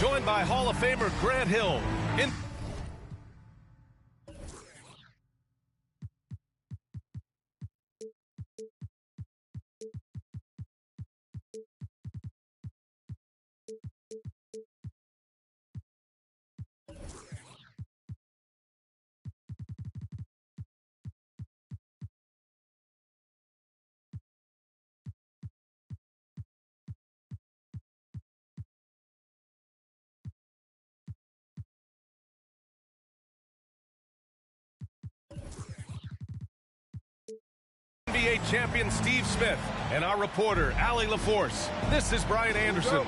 joined by Hall of Famer Grant Hill. NBA champion Steve Smith and our reporter Allie LaForce. This is Brian Anderson.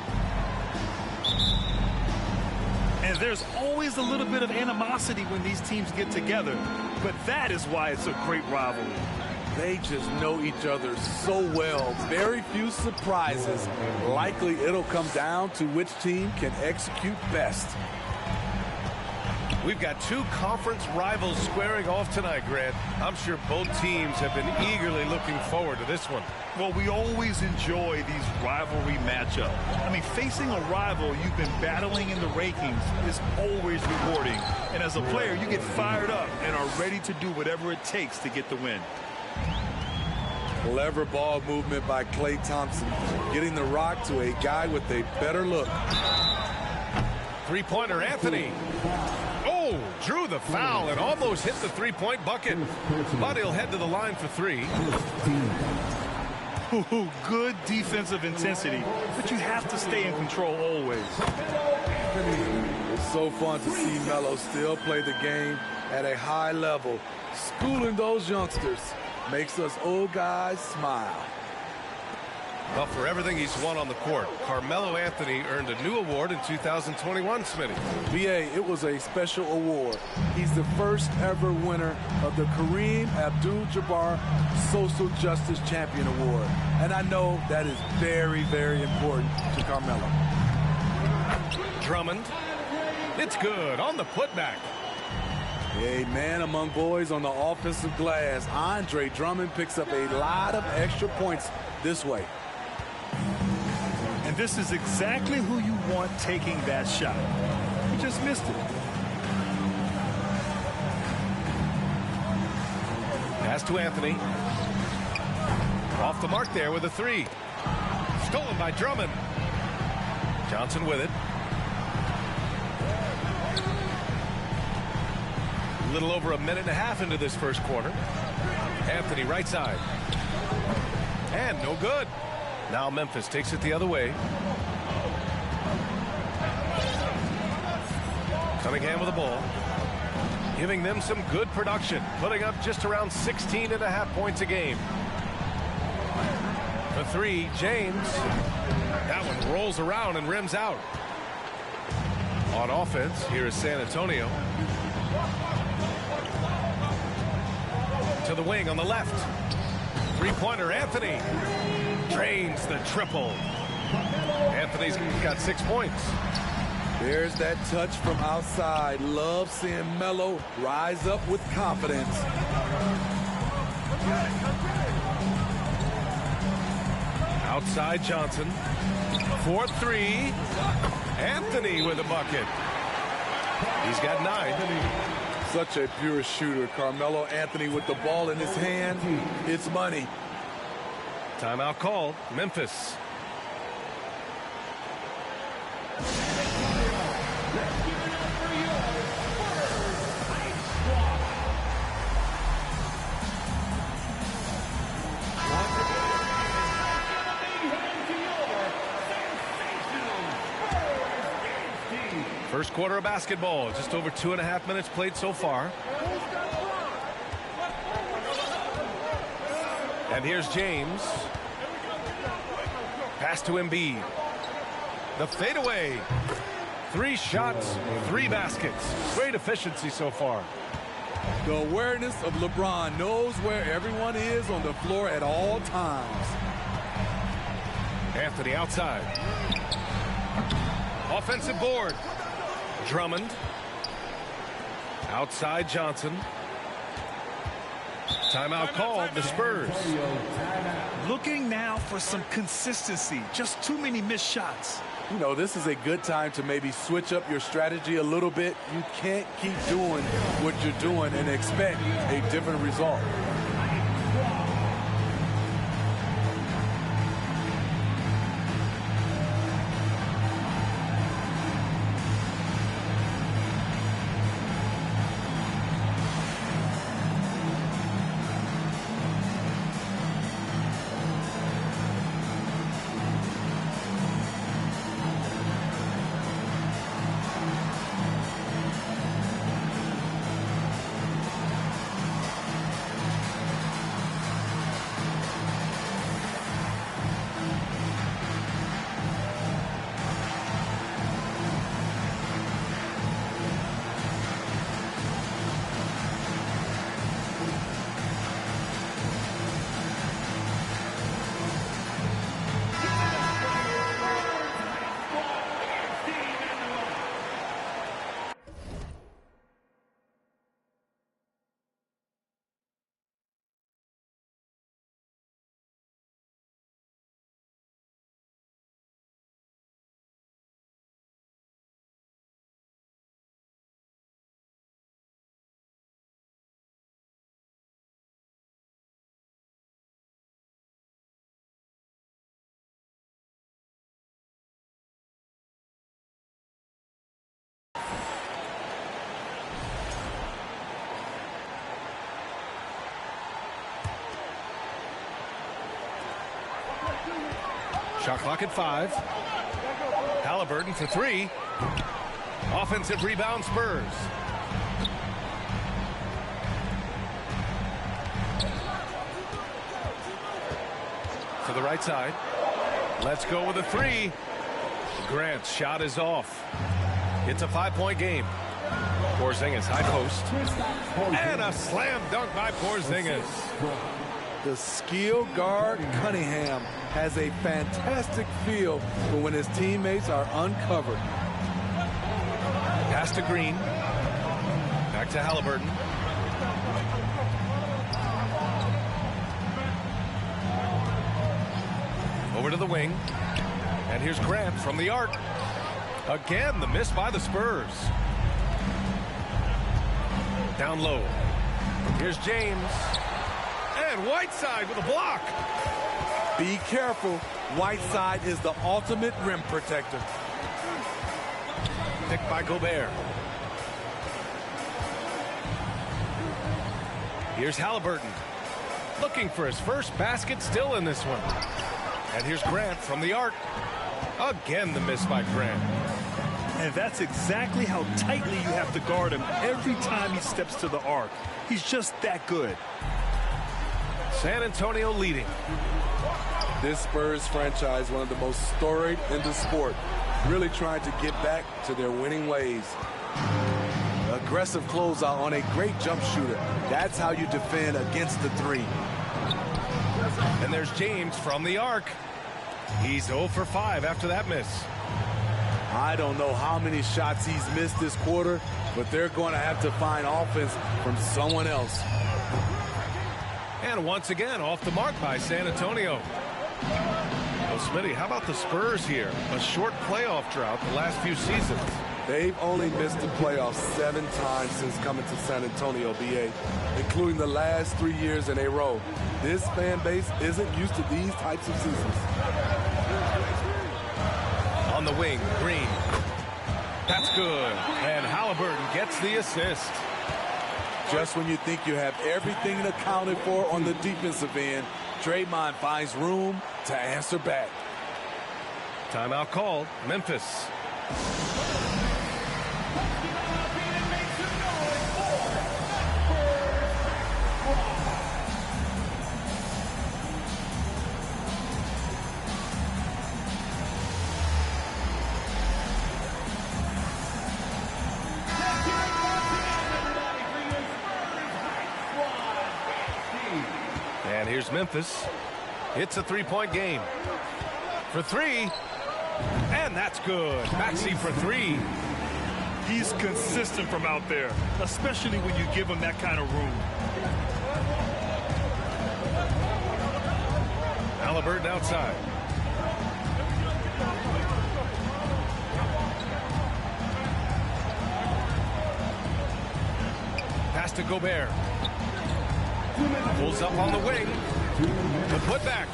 And there's always a little bit of animosity when these teams get together, but that is why it's a great rivalry. They just know each other so well. Very few surprises. Likely it'll come down to which team can execute best. We've got two conference rivals squaring off tonight, Grant. I'm sure both teams have been eagerly looking forward to this one. Well, we always enjoy these rivalry matchups. I mean, facing a rival you've been battling in the rankings is always rewarding. And as a player, you get fired up and are ready to do whatever it takes to get the win. Clever ball movement by Klay Thompson, getting the rock to a guy with a better look. Three-pointer Anthony. Oh, drew the foul and almost hit the three-point bucket. But he'll head to the line for three. Ooh, good defensive intensity, but you have to stay in control always. It's so fun to see Melo still play the game at a high level. Schooling those youngsters makes us old guys smile. Well, for everything he's won on the court, Carmelo Anthony earned a new award in 2021, Smitty. B.A., it was a special award. He's the first ever winner of the Kareem Abdul-Jabbar Social Justice Champion Award. And I know that is very, very important to Carmelo. Drummond. It's good on the putback. A man among boys on the offensive glass. Andre Drummond picks up a lot of extra points this way. And this is exactly who you want taking that shot. He just missed it. Pass to Anthony. Off the mark there with a three. Stolen by Drummond. Johnson with it. A little over a minute and a half into this first quarter. Anthony right side. And no good. Now Memphis takes it the other way. Cunningham with the ball. Giving them some good production. Putting up just around 16.5 points a game. The three, James. That one rolls around and rims out. On offense, here is San Antonio. To the wing on the left. Three-pointer, Anthony. Drains the triple. Anthony's got 6 points. There's that touch from outside. Love seeing Melo rise up with confidence. Outside Johnson. 4-3. Anthony with a bucket. He's got 9. Such a pure shooter. Carmelo Anthony with the ball in his hand. It's money. Timeout called. Memphis. First quarter of basketball. Just over 2.5 minutes played so far. And here's James. Pass to Embiid. The fadeaway. 3 shots, 3 baskets. Great efficiency so far. The awareness of LeBron knows where everyone is on the floor at all times. Anthony outside. Offensive board. Drummond. Outside Johnson. Timeout called, the Spurs. Looking now for some consistency. Just too many missed shots. You know, this is a good time to maybe switch up your strategy a little bit. You can't keep doing what you're doing and expect a different result. Shot clock at 5. Haliburton for 3. Offensive rebound, Spurs. To the right side. Let's go with a 3. Grant's shot is off. It's a 5-point game. Porzingis high post. And a slam dunk by Porzingis. The skill guard Cunningham has a fantastic feel for when his teammates are uncovered. Pass to Green. Back to Haliburton. Over to the wing. And here's Grant from the arc. Again, the miss by the Spurs. Down low. Here's James. And Whiteside with a block. Be careful. Whiteside is the ultimate rim protector. Picked by Gobert. Here's Haliburton. Looking for his first basket still in this one. And here's Grant from the arc. Again, the miss by Grant. And that's exactly how tightly you have to guard him every time he steps to the arc. He's just that good. San Antonio leading. This Spurs franchise, one of the most storied in the sport, really trying to get back to their winning ways. Aggressive closeout on a great jump shooter. That's how you defend against the 3. And there's James from the arc. He's 0 for 5 after that miss. I don't know how many shots he's missed this quarter, but they're going to have to find offense from someone else. And once again, off the mark by San Antonio. Well, Smitty, how about the Spurs here? A short playoff drought the last few seasons. They've only missed the playoffs 7 times since coming to San Antonio, BA, including the last 3 years in a row. This fan base isn't used to these types of seasons. On the wing, Green. That's good. And Haliburton gets the assist. Just when you think you have everything accounted for on the defensive end, Draymond finds room to answer back. Timeout called. Memphis. And here's Memphis. It's a 3-point game. For 3. And that's good. Maxey for 3. He's consistent from out there, especially when you give him that kind of room. Haliburton outside. to Gobert. Pulls up on the wing. The putback.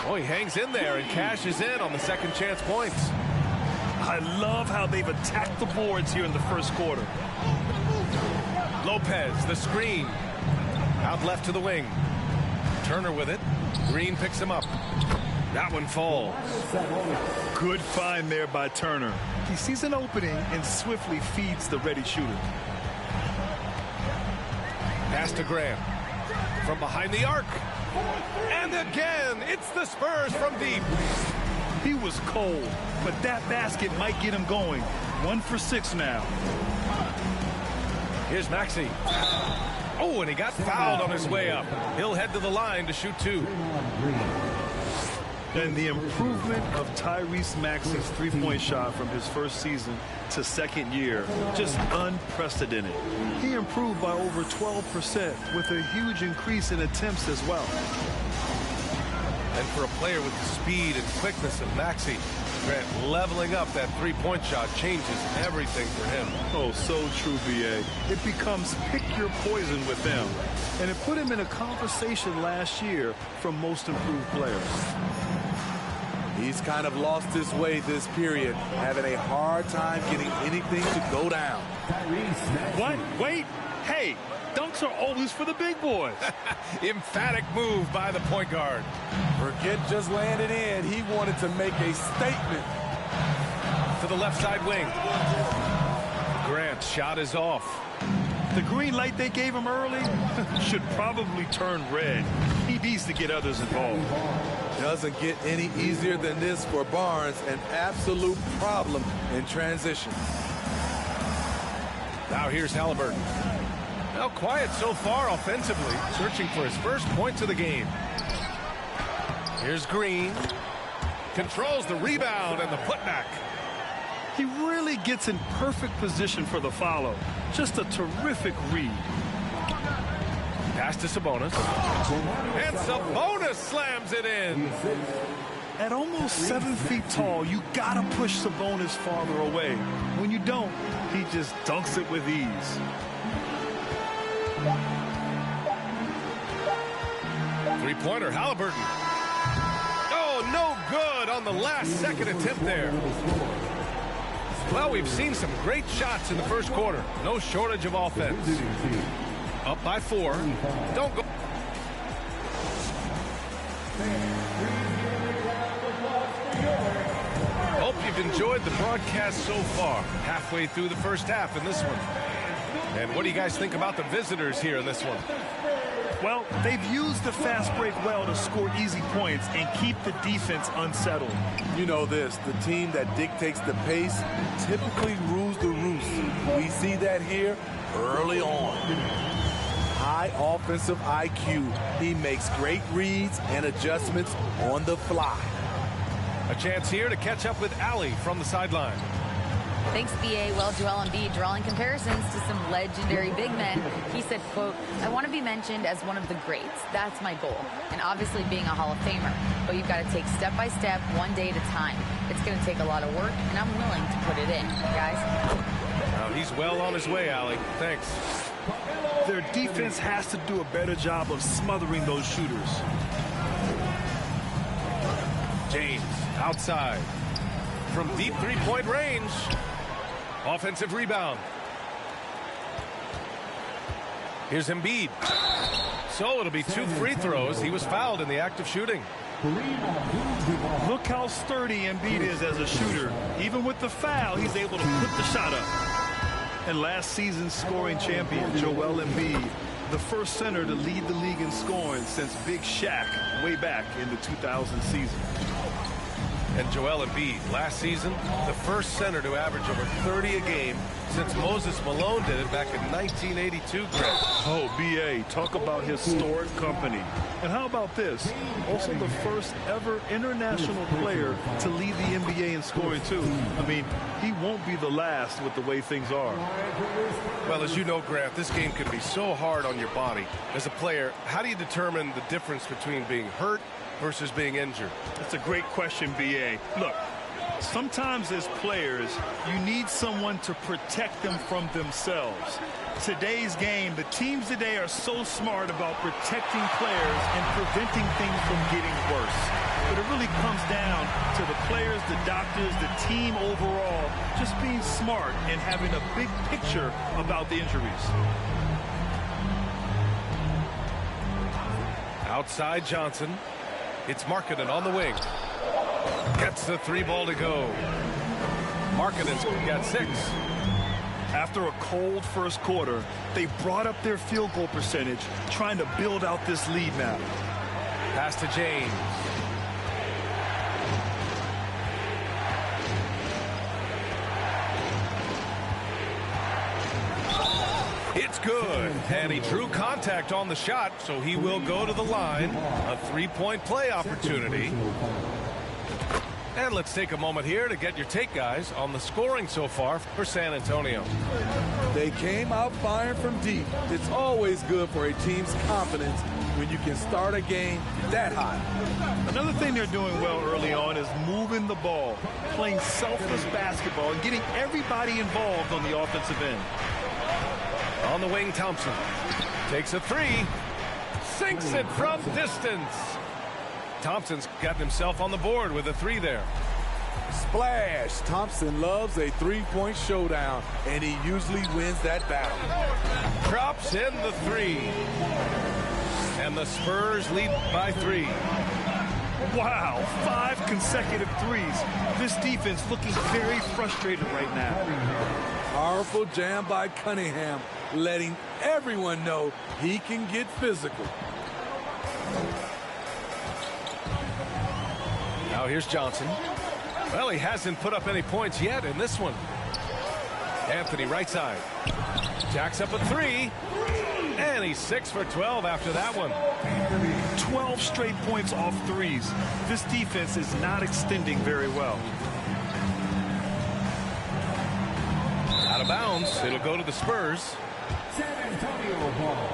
Oh, he hangs in there and cashes in on the second chance points. I love how they've attacked the boards here in the first quarter. Lopez, the screen. Out left to the wing. Turner with it. Green picks him up. That one falls. Good find there by Turner. He sees an opening and swiftly feeds the ready shooter. Pass to Graham. From behind the arc. And again, it's the Spurs from deep. He was cold, but that basket might get him going. 1 for 6 now. Here's Maxey. Oh, and he got fouled on his way up. He'll head to the line to shoot 2. And the improvement of Tyrese Maxey's three-point shot from his first season to second year, just unprecedented. He improved by over 12% with a huge increase in attempts as well. And for a player with the speed and quickness of Maxey, Grant, leveling up that three-point shot changes everything for him. Oh, so true, B.A. It becomes pick your poison with them. And it put him in a conversation last year for most improved players. He's kind of lost his way this period, having a hard time getting anything to go down. What? Wait. Hey, dunks are always for the big boys. Emphatic move by the point guard. Forget just laying it in. He wanted to make a statement. To the left side wing. Grant's shot is off. The green light they gave him early should probably turn red. He needs to get others involved. Doesn't get any easier than this for Barnes. An absolute problem in transition. Now here's Halliburton. Now quiet so far offensively, searching for his first points of the game. Here's Green. Controls the rebound and the putback. He really gets in perfect position for the follow. Just a terrific read. Pass to Sabonis. And Sabonis slams it in. At almost 7 feet tall, you gotta push Sabonis farther away. When you don't, he just dunks it with ease. Three-pointer, Halliburton. Oh, no good on the last second attempt there. Well, we've seen some great shots in the first quarter. No shortage of offense. Up by 4. Don't go. Hope you've enjoyed the broadcast so far. Halfway through the first half in this one. And what do you guys think about the visitors here in this one? Well, they've used the fast break well to score easy points and keep the defense unsettled. You know this, the team that dictates the pace typically rules the roost. We see that here early on. High offensive IQ. He makes great reads and adjustments on the fly. A chance here to catch up with Allie from the sideline. Thanks, B.A. Well, Joel Embiid drawing comparisons to some legendary big men. He said, quote, "I want to be mentioned as one of the greats. That's my goal. And obviously being a Hall of Famer. But you've got to take step by step, one day at a time. It's going to take a lot of work, and I'm willing to put it in, guys." Now he's well on his way, Allie. Thanks. Their defense has to do a better job of smothering those shooters. James outside. From deep three-point range. Offensive rebound. Here's Embiid. So it'll be 2 free throws. He was fouled in the act of shooting. Look how sturdy Embiid is as a shooter. Even with the foul, he's able to put the shot up. And last season's scoring champion, Joel Embiid, the first center to lead the league in scoring since Big Shaq way back in the 2000 season. And Joel Embiid, last season, the first center to average over 30 a game since Moses Malone did it back in 1982, Greg. Oh, B.A., talk about historic company. And how about this? Also the first ever international player to lead the NBA in scoring, too. I mean, he won't be the last with the way things are. Well, as you know, Grant, this game can be so hard on your body. As a player, how do you determine the difference between being hurt versus being injured? That's a great question, B.A. Look, Sometimes as players, you need someone to protect them from themselves. Today's game, the teams today are so smart about protecting players and preventing things from getting worse. But it really comes down to the players, the doctors, the team overall, just being smart and having a big picture about the injuries. Outside Johnson. It's Markkanen on the wing. Gets the 3 ball to go. Markkanen's got 6. After a cold first quarter, they brought up their field goal percentage, trying to build out this lead now. Pass to James. It's good. And he drew contact on the shot, so he will go to the line. A 3-point play opportunity. And let's take a moment here to get your take, guys, on the scoring so far for San Antonio. They came out firing from deep. It's always good for a team's confidence when you can start a game that hot. Another thing they're doing well early on is moving the ball, playing selfless basketball, and getting everybody involved on the offensive end. On the wing, Thompson takes a 3, sinks it from distance. Thompson's gotten himself on the board with a 3 there. Splash! Thompson loves a 3-point showdown, and he usually wins that battle. Drops in the 3. And the Spurs lead by 3. Wow, 5 consecutive threes. This defense looking very frustrated right now. Powerful jam by Cunningham, letting everyone know he can get physical. Now here's Johnson. Well, he hasn't put up any points yet in this one. Anthony right side. Jacks up a 3. And he's 6 for 12 after that one. 12 straight points off threes. This defense is not extending very well. Out of bounds. It'll go to the Spurs. San Antonio ball.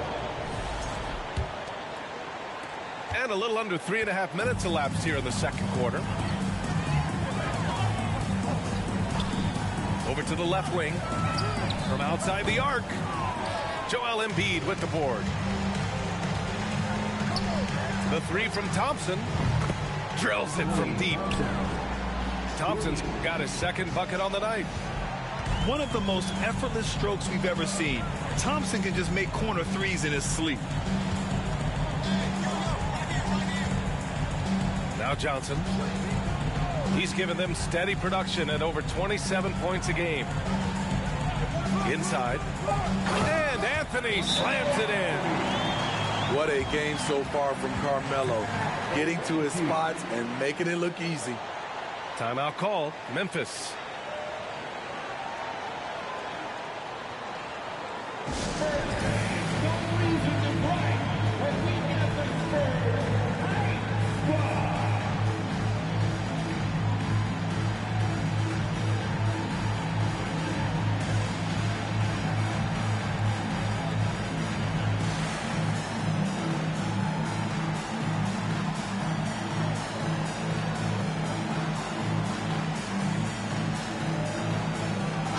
And a little under 3.5 minutes elapsed here in the second quarter. Over to the left wing. From outside the arc. Joel Embiid with the board. The 3 from Thompson. Drills it from deep. Thompson's got his second bucket on the night. One of the most effortless strokes we've ever seen. Thompson can just make corner threes in his sleep. Now Johnson. He's given them steady production at over 27 points a game. Inside. And Anthony slams it in. What a game so far from Carmelo. Getting to his spots and making it look easy. Timeout called. Memphis.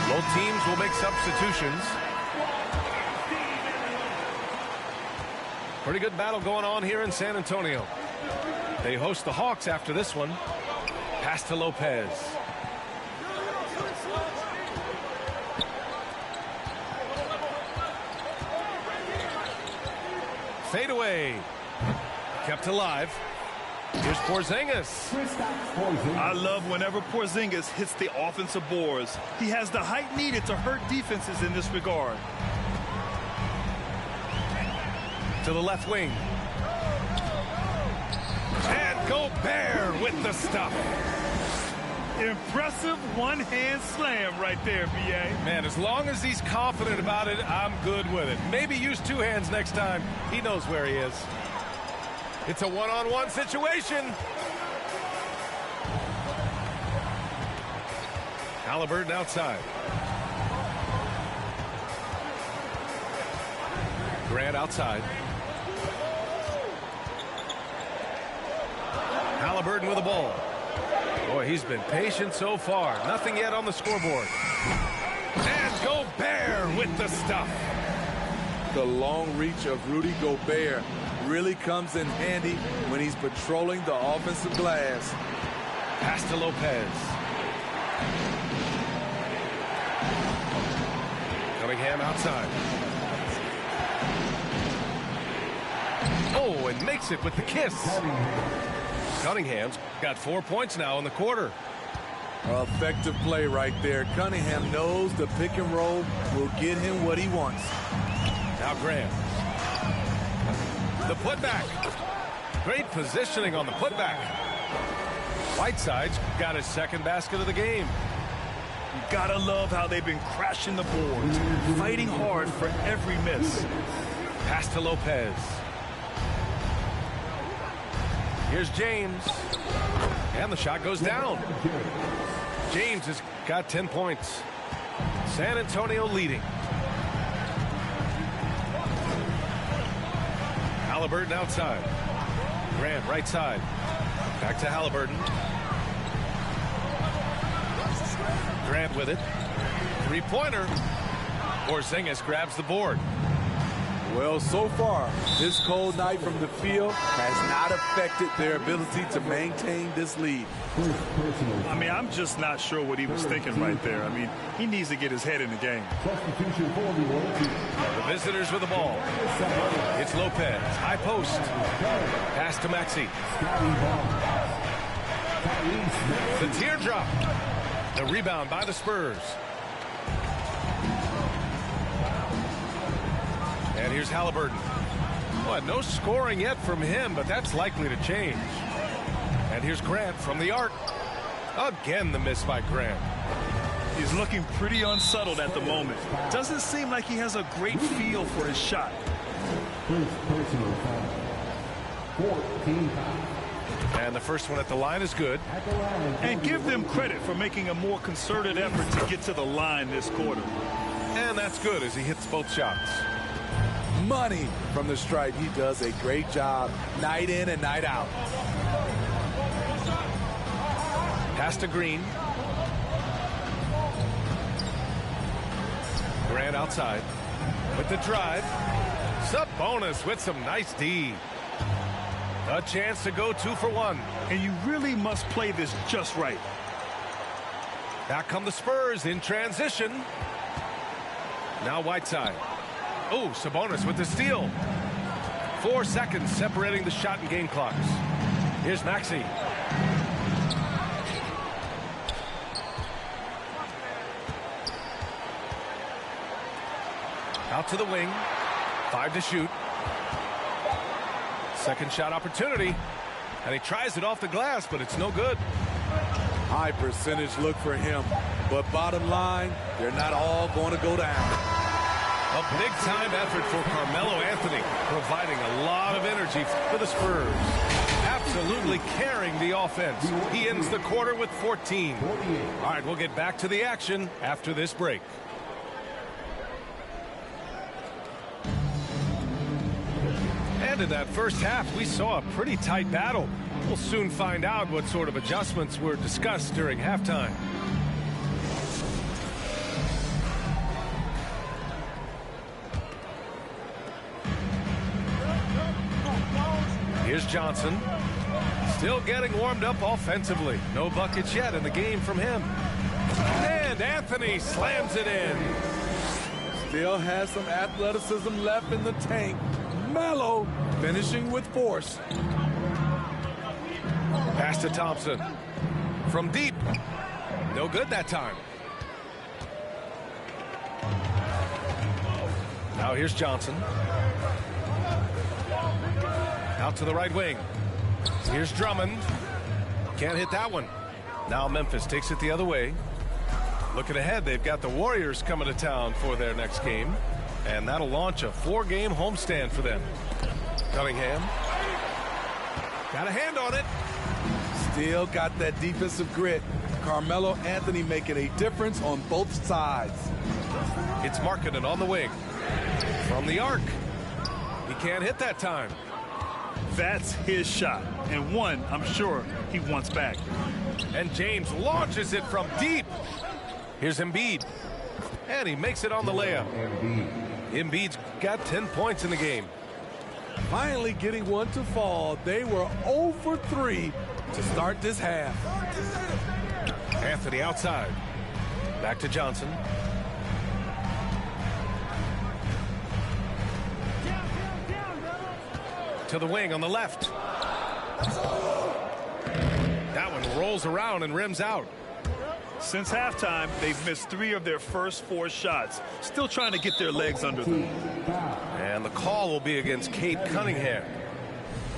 Both teams will make substitutions. Pretty good battle going on here in San Antonio. They host the Hawks after this one. Pass to Lopez. Fade away. Kept alive. Here's Porzingis. I love whenever Porzingis hits the offensive boards. He has the height needed to hurt defenses in this regard. To the left wing. And Gobert with the stuff. Impressive one-hand slam right there, B.A. Man, as long as he's confident about it, I'm good with it. Maybe use 2 hands next time. He knows where he is. It's a one-on-one situation. Halliburton outside. Grant outside. Halliburton with the ball. Boy, he's been patient so far. Nothing yet on the scoreboard. And Gobert with the stuff. The long reach of Rudy Gobert really comes in handy when he's patrolling the offensive glass. Pass to Lopez. Cunningham outside. Oh, and makes it with the kiss. Cunningham's got 4 points now in the quarter. Effective play right there. Cunningham knows the pick and roll will get him what he wants. Now Graham. The putback. Great positioning on the putback. Whiteside's got his second basket of the game. You gotta love how they've been crashing the boards, fighting hard for every miss. Pass to Lopez. Here's James. And the shot goes down. James has got 10 points. San Antonio leading. Halliburton outside. Grant right side. Back to Halliburton. Grant with it. Three-pointer. Porzingis grabs the board. Well, so far, this cold night from the field has not affected their ability to maintain this lead. I mean, I'm just not sure what he was thinking right there. I mean, he needs to get his head in the game. The visitors with the ball. It's Lopez. High post. Pass to Maxey. The teardrop. The rebound by the Spurs. And here's Halliburton. Well, no scoring yet from him, but that's likely to change. And here's Grant from the arc. Again, the miss by Grant. He's looking pretty unsettled at the moment. Doesn't seem like he has a great feel for his shot. And the first one at the line is good. And give them credit for making a more concerted effort to get to the line this quarter. And that's good as he hits both shots. Money from the stripe. He does a great job night in and night out. Pass to Green. Grant outside with the drive. Sabonis with some nice D. A chance to go 2 for 1. And you really must play this just right. Back come the Spurs in transition. Now Whiteside. Oh, Sabonis with the steal. 4 seconds separating the shot and game clocks. Here's Maxey. Out to the wing. 5 to shoot. Second shot opportunity. And he tries it off the glass, but it's no good. High percentage look for him. But bottom line, they're not all going to go down. A big-time effort for Carmelo Anthony, providing a lot of energy for the Spurs. Absolutely carrying the offense. He ends the quarter with 14. All right, we'll get back to the action after this break. And in that first half, we saw a pretty tight battle. We'll soon find out what sort of adjustments were discussed during halftime. Here's Johnson. Still getting warmed up offensively. No buckets yet in the game from him. And Anthony slams it in. Still has some athleticism left in the tank. Melo finishing with force. Pass to Thompson. From deep. No good that time. Now here's Johnson. Out to the right wing. Here's Drummond. Can't hit that one. Now Memphis takes it the other way. Looking ahead, they've got the Warriors coming to town for their next game. And that'll launch a 4-game homestand for them. Cunningham. Got a hand on it. Still got that defensive grit. Carmelo Anthony making a difference on both sides. It's Markkanen on the wing. From the arc. He can't hit that time. That's his shot, and one I'm sure he wants back. And James launches it from deep. Here's Embiid. And he makes it on the layup. Embiid's got 10 points in the game. Finally getting one to fall. They were 0 for 3 to start this half. Anthony outside. Back to Johnson. To the wing on the left. That one rolls around and rims out. Since halftime, they've missed 3 of their first 4 shots. Still trying to get their legs under them. And the call will be against Cade Cunningham.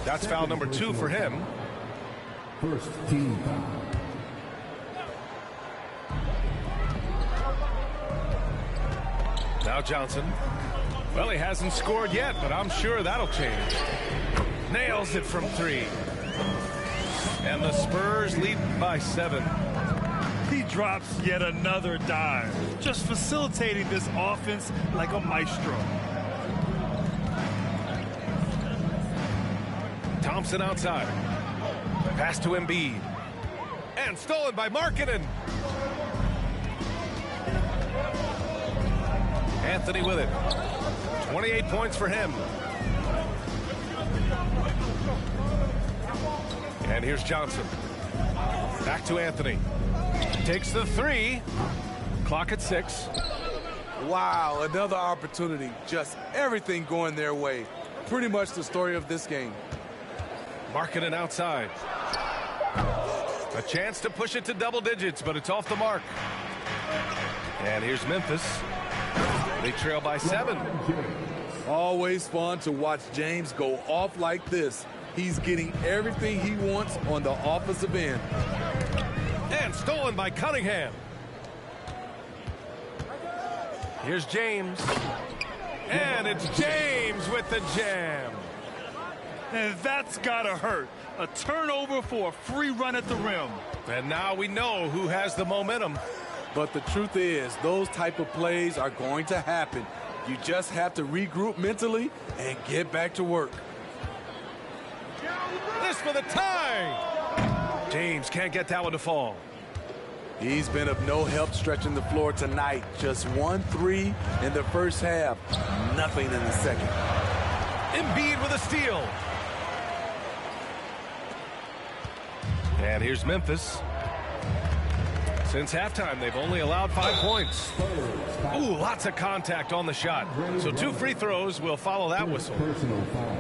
That's foul number 2 for him. First team foul. Now Johnson. Well, he hasn't scored yet, but I'm sure that'll change. Nails it from 3. And the Spurs lead by 7. He drops yet another dime, just facilitating this offense like a maestro. Thompson outside. Pass to Embiid. And stolen by Markkanen. Anthony with it. 28 points for him. And here's Johnson. Back to Anthony. Takes the 3. Clock at 6. Wow, another opportunity. Just everything going their way. Pretty much the story of this game. Markkanen outside. A chance to push it to double digits, but it's off the mark. And here's Memphis. They trail by 7. Always fun to watch James go off like this. He's getting everything he wants on the offensive end. And stolen by Cunningham. Here's James. And it's James with the jam. And that's gotta hurt. A turnover for a free run at the rim. And now we know who has the momentum. But the truth is, those type of plays are going to happen. You just have to regroup mentally and get back to work. This for the tie. James can't get that one to fall. He's been of no help stretching the floor tonight. Just 1 3 in the first half. Nothing in the second. Embiid with a steal. And here's Memphis. Since halftime, they've only allowed 5 points. Ooh, lots of contact on the shot. So 2 free throws will follow that whistle. Personal foul.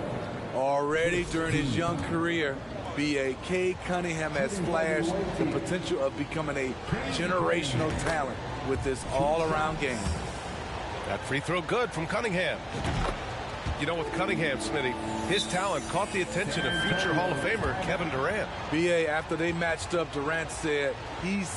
Already during his young career, B.A. Cade Cunningham has flashed the potential of becoming a generational talent with this all-around game. That free throw good from Cunningham. You know, with Cunningham, Smitty, his talent caught the attention of future Hall of Famer Kevin Durant. B.A., after they matched up, Durant said he's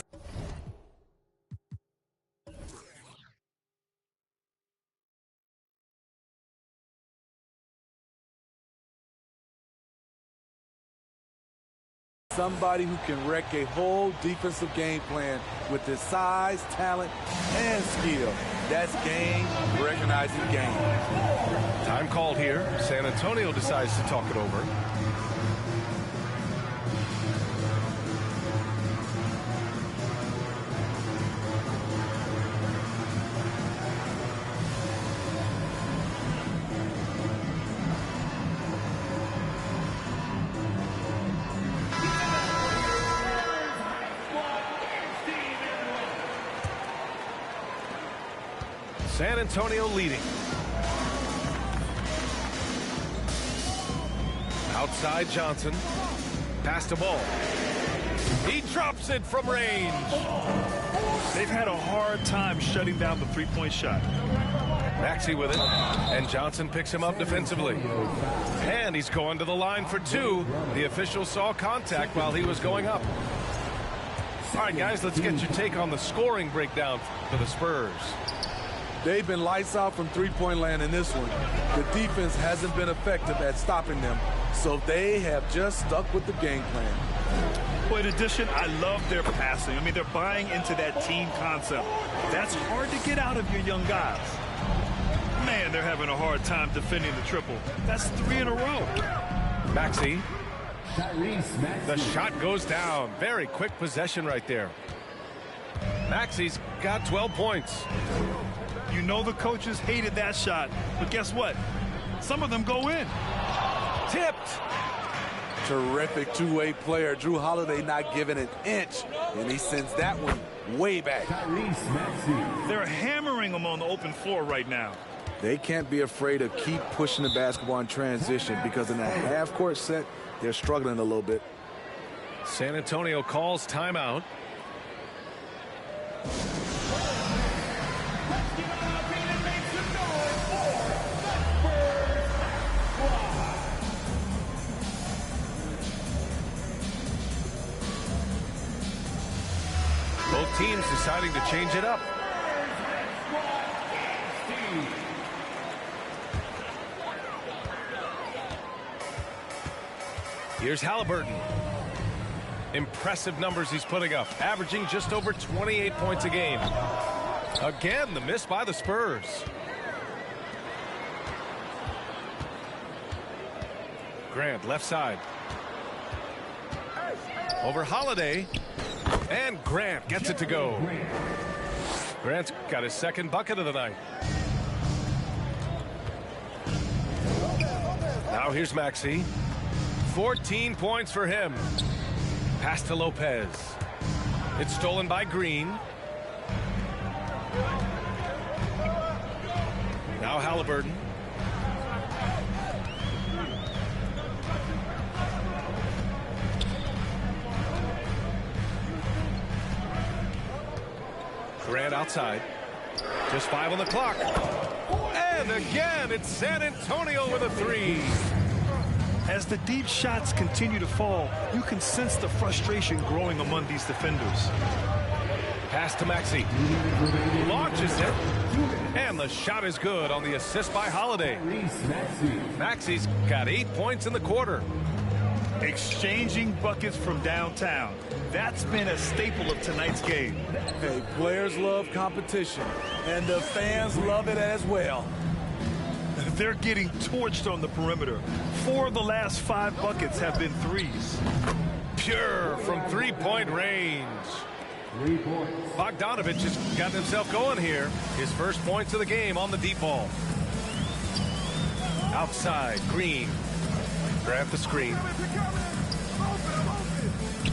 somebody who can wreck a whole defensive game plan with his size, talent, and skill. That's game recognizing game. Time called here. San Antonio decides to talk it over. San Antonio leading. Outside Johnson. Pass the ball. He drops it from range. They've had a hard time shutting down the three-point shot. Maxey with it. And Johnson picks him up defensively. And he's going to the line for 2. The official saw contact while he was going up. All right, guys, let's get your take on the scoring breakdown for the Spurs. They've been lights out from three-point land in this one. The defense hasn't been effective at stopping them, so they have just stuck with the game plan. Well, in addition, I love their passing. I mean, they're buying into that team concept. That's hard to get out of your young guys. Man, they're having a hard time defending the triple. That's 3 in a row. Maxey Tyrese Maxey. The shot goes down. Very quick possession right there. Maxey's got 12 points. You know the coaches hated that shot, but guess what? Some of them go in. Tipped. Terrific two-way player. Jrue Holiday not giving an inch, and he sends that one way back. Tyrese Maxey. They're hammering them on the open floor right now. They can't be afraid to keep pushing the basketball in transition because in a half-court set, they're struggling a little bit. San Antonio calls timeout. Both teams deciding to change it up. Here's Halliburton. Impressive numbers he's putting up, averaging just over 28 points a game. Again, the miss by the Spurs. Grant, left side. Over Holiday. And Grant gets it to go. Grant's got his second bucket of the night. Now here's Maxey. 14 points for him. Pass to Lopez. It's stolen by Green. Now Halliburton. Grant outside. Just 5 on the clock. And again, it's San Antonio with a three. As the deep shots continue to fall, you can sense the frustration growing among these defenders. Pass to Maxey. Launches it. And the shot is good on the assist by Holiday. Maxey's got 8 points in the quarter. Exchanging buckets from downtown. That's been a staple of tonight's game. Hey, players love competition, and the fans love it as well. They're getting torched on the perimeter. 4 of the last 5 buckets have been threes. Pure from three-point range. 3 points. Bogdanovich has got himself going here. His first points of the game on the deep ball. Outside, Green. Grab the screen.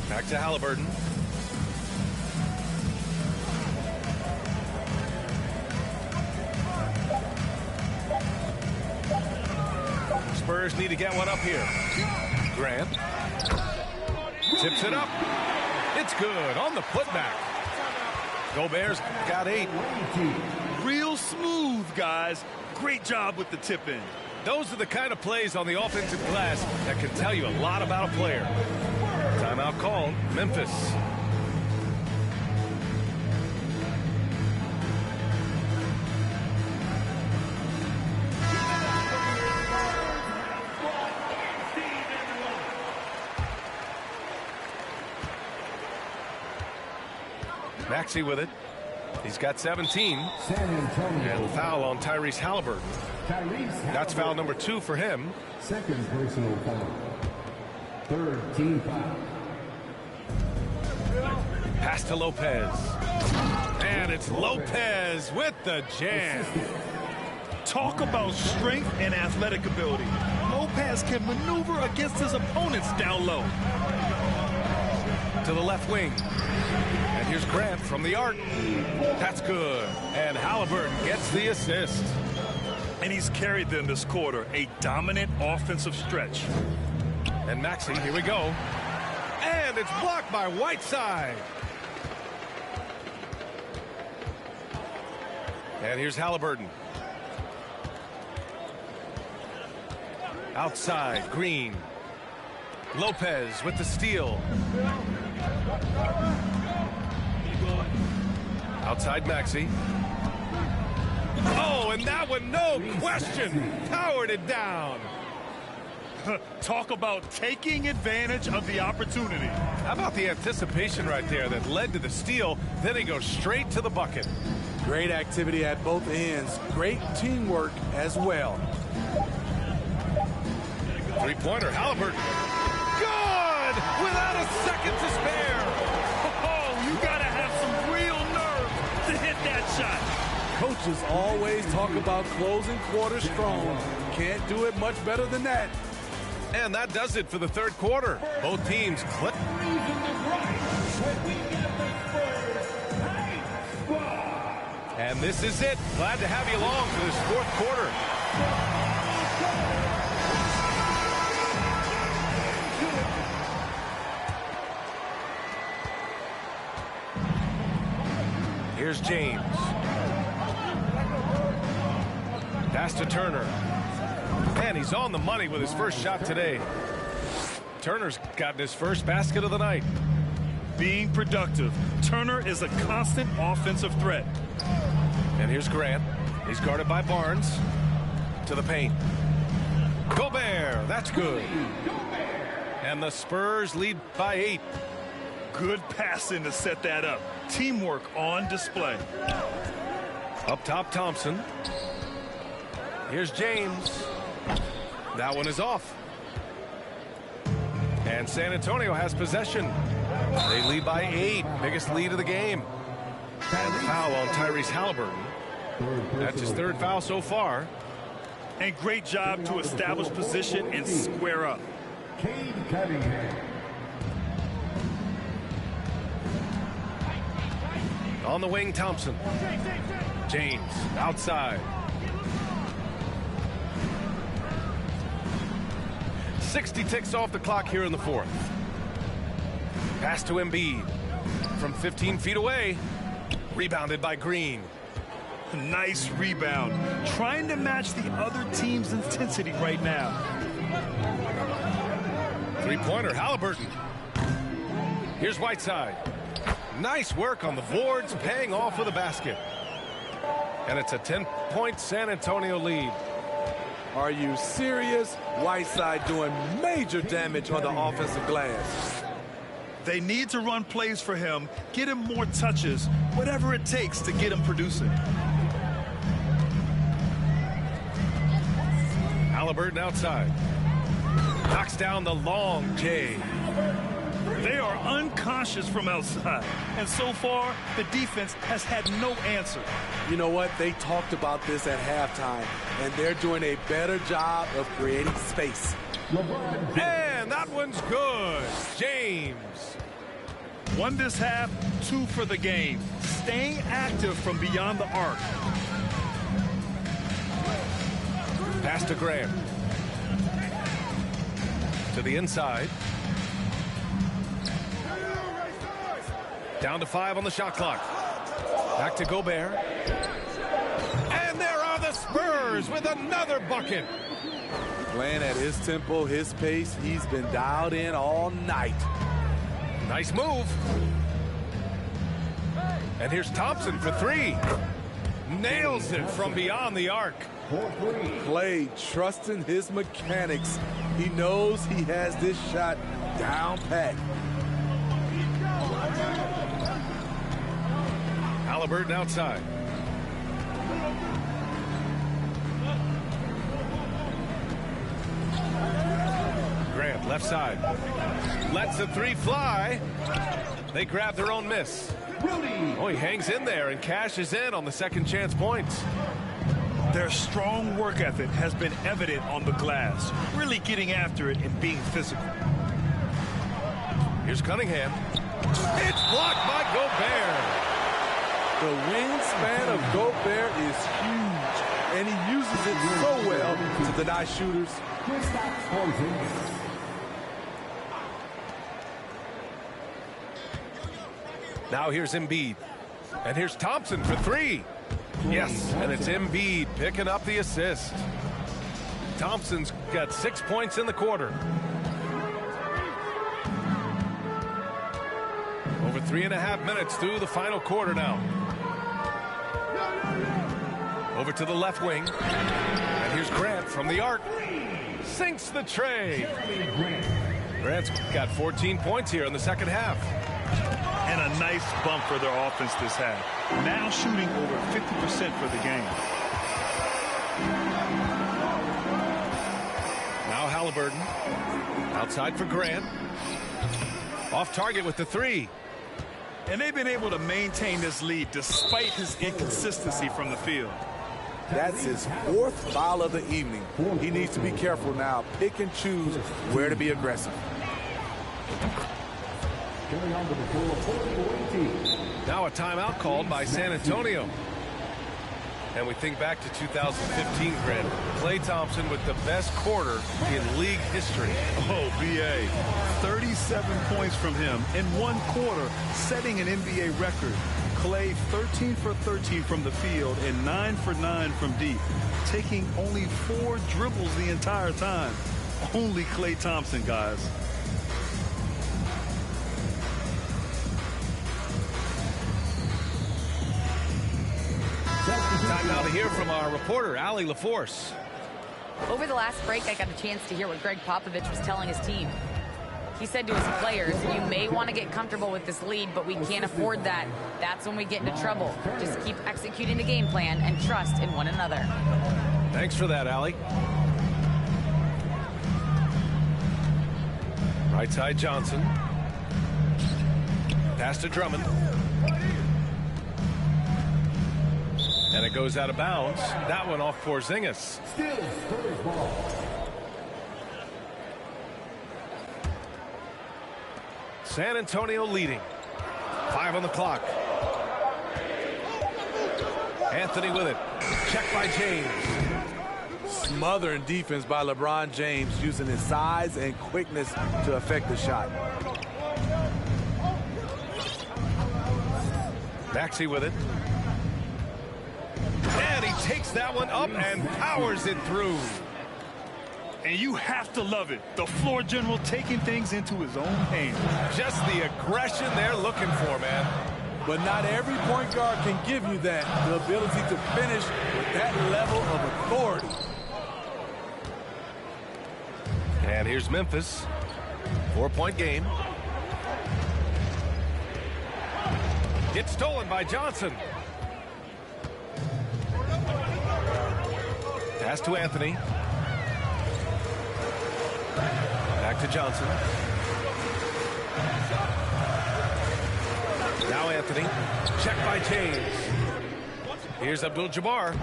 Back to Halliburton. Spurs need to get one up here. Grant. Tips it up. It's good on the putback. Gobert's got 8. Real smooth, guys. Great job with the tip in. Those are the kind of plays on the offensive glass that can tell you a lot about a player. Timeout called. Memphis. Maxey with it. He's got 17. San Antonio. And foul on Tyrese Halliburton. That's foul number 2 for him. Second personal foul. Third team foul. Pass to Lopez. And it's Lopez with the jam. Talk about strength and athletic ability. Lopez can maneuver against his opponents down low. To the left wing. And here's Grant from the arc. That's good. And Halliburton gets the assist. And he's carried them this quarter. A dominant offensive stretch. And Maxey, here we go. And it's blocked by Whiteside. And here's Halliburton. Outside, Green. Lopez with the steal. Outside Maxey. Oh, and that one, no question, powered it down. Talk about taking advantage of the opportunity. How about the anticipation right there that led to the steal? Then he goes straight to the bucket. Great activity at both ends. Great teamwork as well. Three-pointer, Halliburton. Go! without a second to spare. Oh, you got to have some real nerve to hit that shot. Coaches always talk about closing quarters strong. Can't do it much better than that. And that does it for the third quarter. Both teams clip. And this is it. Glad to have you along for this fourth quarter. Here's James. Pass to Turner. And he's on the money with his first shot today. Turner's gotten his first basket of the night. Being productive, Turner is a constant offensive threat. And here's Grant. He's guarded by Barnes. To the paint. Gobert, that's good. And the Spurs lead by 8. Good passing to set that up. Teamwork on display. Up top, Thompson. Here's James. That one is off. And San Antonio has possession. They lead by 8. Biggest lead of the game. And the foul on Tyrese Halliburton. That's his third foul so far. And great job to establish position and square up. Cade Cunningham. On the wing, Thompson. James outside. 60 ticks off the clock here in the fourth. Pass to Embiid from 15 feet away. Rebounded by Green. Nice rebound. Trying to match the other team's intensity right now. Three-pointer, Halliburton. Here's Whiteside. Nice work on the boards, paying off with a basket. And it's a 10-point San Antonio lead. Are you serious? Whiteside doing major damage on the offensive glass. They need to run plays for him, get him more touches, whatever it takes to get him producing. Halliburton outside. Knocks down the long J. They are unconscious from outside, and so far, the defense has had no answer. You know what? They talked about this at halftime, and they're doing a better job of creating space. And that one's good. James. 1 this half, 2 for the game. Staying active from beyond the arc. Pass to Graham. To the inside. Down to 5 on the shot clock. Back to Gobert. And there are the Spurs with another bucket. Playing at his tempo, his pace, he's been dialed in all night. Nice move. And here's Thompson for 3. Nails it from beyond the arc. Clay trusting his mechanics. He knows he has this shot down pat. Halliburton outside. Grant left side. Lets the 3 fly. They grab their own miss. Oh, he hangs in there and cashes in on the second chance points. Their strong work ethic has been evident on the glass, really getting after it and being physical. Here's Cunningham. It's blocked by Gobert. The wingspan of Gobert is huge, and he uses it so well to deny shooters. Now here's Embiid. And here's Thompson for 3. Yes, and it's Embiid picking up the assist. Thompson's got 6 points in the quarter. Over 3.5 minutes through the final quarter now. Over to the left wing. And here's Grant from the arc. Sinks the tray. Grant's got 14 points here in the second half. And a nice bump for their offense this half. Now shooting over 50% for the game. Now Halliburton. Outside for Grant. Off target with the three. And they've been able to maintain this lead despite his inconsistency from the field. That's his 4th foul of the evening. He needs to be careful now. Pick and choose where to be aggressive. Now a timeout called by San Antonio. And we think back to 2015, Grant. Klay Thompson with the best quarter in league history. Oh, B.A. 37 points from him in one quarter, setting an NBA record. Klay 13 for 13 from the field and 9 for 9 from deep, taking only 4 dribbles the entire time. Only Klay Thompson, guys. Time now to hear from our reporter, Allie LaForce. Over the last break, I got a chance to hear what Greg Popovich was telling his team. He said to his players, you may want to get comfortable with this lead, but we can't afford that. That's when we get into trouble. Just keep executing the game plan and trust in one another. Thanks for that, Allie. Right side Johnson. Pass to Drummond. And it goes out of bounds. That one off Porzingis. San Antonio leading. 5 on the clock. Anthony with it. Check by James. Smothering defense by LeBron James, using his size and quickness to affect the shot. Maxey with it. And he takes that one up and powers it through. And you have to love it. The floor general taking things into his own hands. Just the aggression they're looking for, man. But not every point guard can give you that, the ability to finish with that level of authority. And here's Memphis. 4-point game. Gets stolen by Johnson. Pass to Anthony. Back to Johnson. Now Anthony. Check by James. Here's Abdul-Jabbar.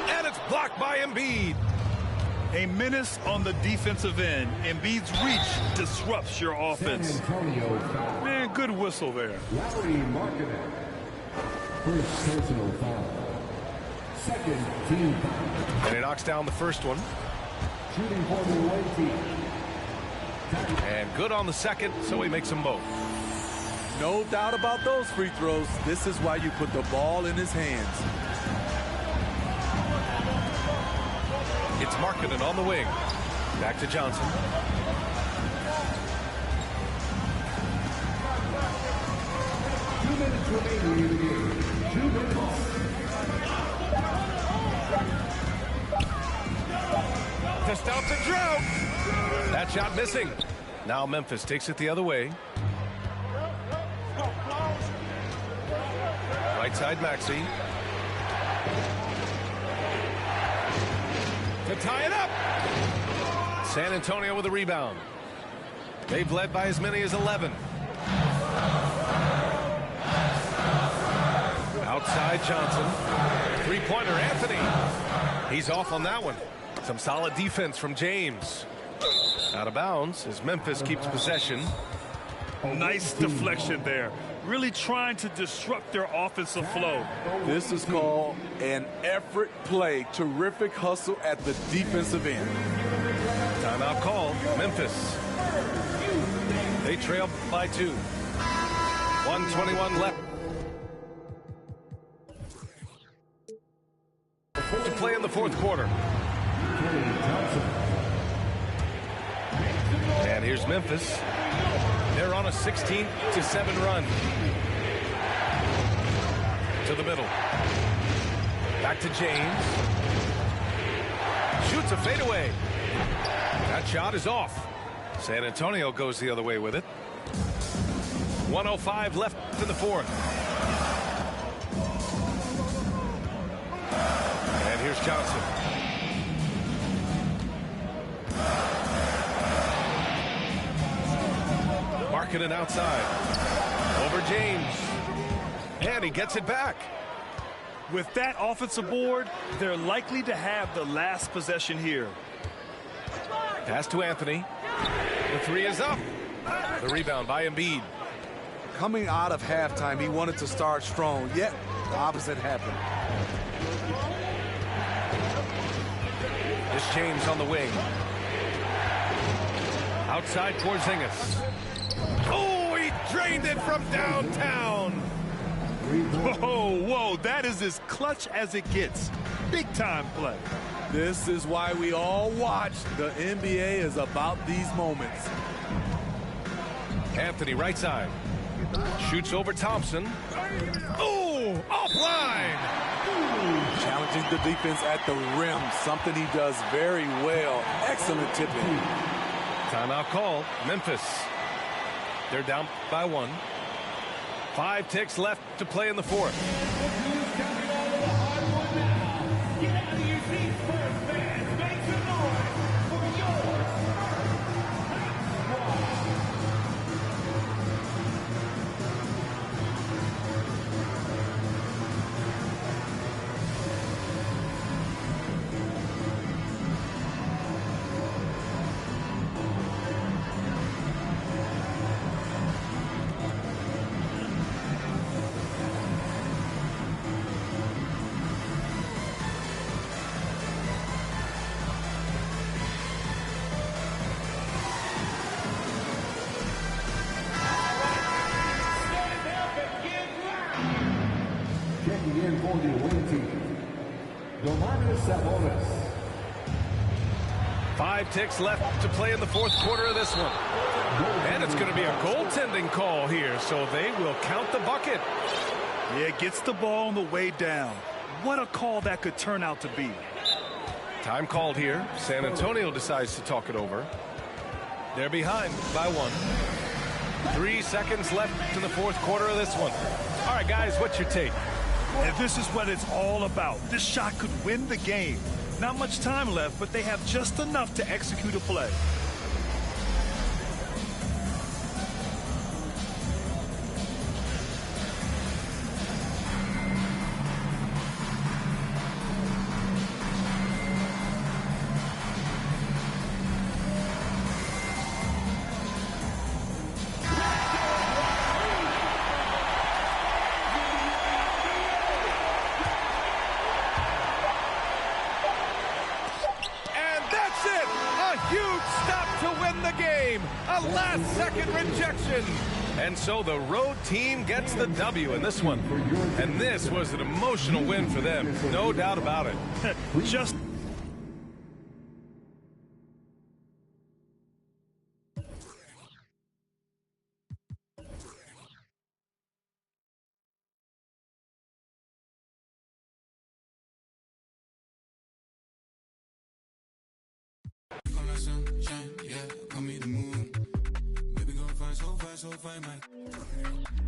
And it's blocked by Embiid. A menace on the defensive end. Embiid's reach disrupts your offense. Man, good whistle there. Larry Markkinen. First personal foul. Second team foul. And he knocks down the first one. Shooting for the away team. And good on the second, so he makes them both. No doubt about those free throws. This is why you put the ball in his hands. It's Markkinen on the wing. Back to Johnson. Minutes remaining in the game. 2 minutes. To stop the drought. That shot missing. Now Memphis takes it the other way. Right side Maxey. To tie it up. San Antonio with a rebound. They've led by as many as 11. Outside Johnson. Three-pointer Anthony. He's off on that one. Some solid defense from James. Out of bounds as Memphis keeps possession. Nice deflection there. Really trying to disrupt their offensive flow. This is called an effort play. Terrific hustle at the defensive end. Timeout called. Memphis. They trail by 2. 1:21 left to play in the fourth quarter. And here's Memphis. They're on a 16-7 run. To the middle. Back to James. Shoots a fadeaway. That shot is off. San Antonio goes the other way with it. 1:05 left in the fourth. And here's Johnson. Markkanen outside. Over James. And he gets it back. With that offensive board, they're likely to have the last possession here. Pass to Anthony. The three is up. The rebound by Embiid. Coming out of halftime, he wanted to start strong, yet the opposite happened. This James on the wing. Outside Porzingis. Oh, he drained it from downtown. Whoa, that is as clutch as it gets. Big time play. This is why we all watch. The NBA is about these moments. Anthony right side. Shoots over Thompson. Oh, offline. Challenging the defense at the rim, something he does very well. Excellent tipping. Timeout called. Memphis. They're down by 1. 5 ticks left to play in the fourth. Checking in for the away team, Domantas Sabonis. 5 ticks left to play in the fourth quarter of this one. And it's going to be a goaltending call here, so they will count the bucket. Yeah, gets the ball on the way down. What a call that could turn out to be. Time called here. San Antonio decides to talk it over. They're behind by 1. 3 seconds left to the fourth quarter of this one. All right, guys, what's your take? And this is what it's all about. This shot could win the game. Not much time left, but they have just enough to execute a play. A last-second rejection. And so the road team gets the W in this one. And this was an emotional win for them. No doubt about it. Just sunshine, yeah, call me the moon. Baby, go find so fast, so fine, Mike.